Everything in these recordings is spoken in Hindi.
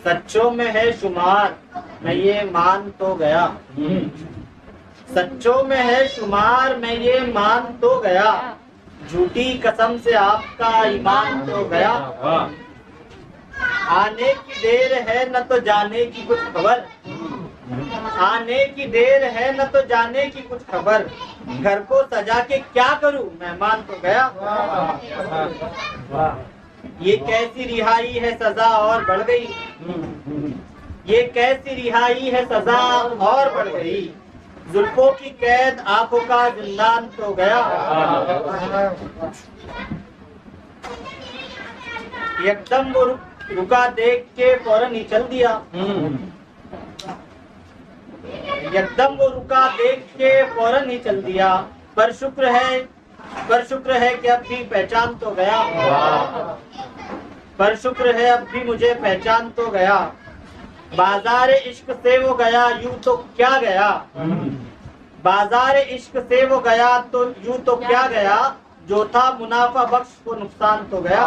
सच्चों में है शुमार मैं ये मान तो गया, सच्चों में है शुमार मैं ये मान तो गया, झूठी कसम से आपका ईमान तो गया। आने की देर है न तो जाने की कुछ खबर, आने की देर है न तो जाने की कुछ खबर, घर को सजा के क्या करूं मेहमान तो गया। ये कैसी रिहाई है सजा और बढ़ गई, ये कैसी रिहाई है सजा और बढ़ गई, जुल्फों की कैद आंखों का जिंदान तो गया। एकदम वो रुका देख के फौरन ही चल दिया, एकदम वो रुका देख के फौरन ही चल दिया, पर शुक्र है कि अब भी पहचान तो गया, पर शुक्र है अब भी मुझे पहचान तो गया। बाजार इश्क से वो गया यूं तो क्या गया, बाजार इश्क से वो गया तो यूं तो क्या गया, जो था मुनाफा बख्श को नुकसान तो गया।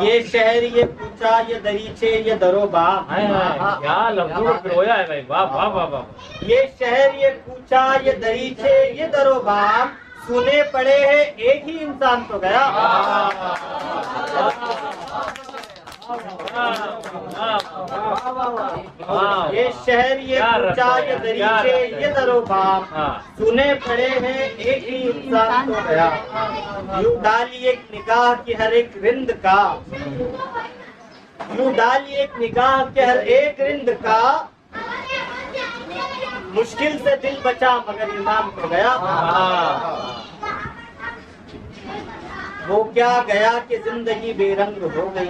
ये शहर ये पूछा ये दरीचे ये दरोबा, क्या लफ्जों पे रोया है भाई, वाह वाह वाह वाह। ये शहर ये पूछा ये दरीचे ये दरोबा, सुने पड़े हैं एक ही इंसान तो गया। ये शहर ये पूछा ये दरीचे ये दरोबा, सुने पड़े हैं एक ही इंसान तो गया। यूं डाली एक निगाह की हर एक रिंद का, यूं डाली एक निगाह के हर एक रिंद का, मुश्किल से दिल बचा मगर ईमान तो गया। वो क्या गया कि जिंदगी बेरंग हो गई,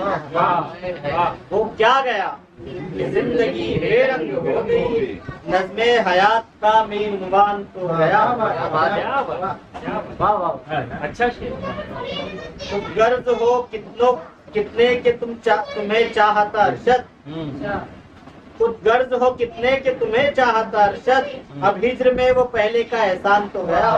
वो क्या गया कि जिंदगी बेरंग हो गई, नज़्मे हयात का मीनवान तो गया। अच्छा शेर। खुद गर्ज हो कितने के तुम्हें चाहता अरशद, खुद गर्ज हो कितने के तुम्हें चाहता अरशद, अब हिज्र में वो पहले का एहसान तो गया।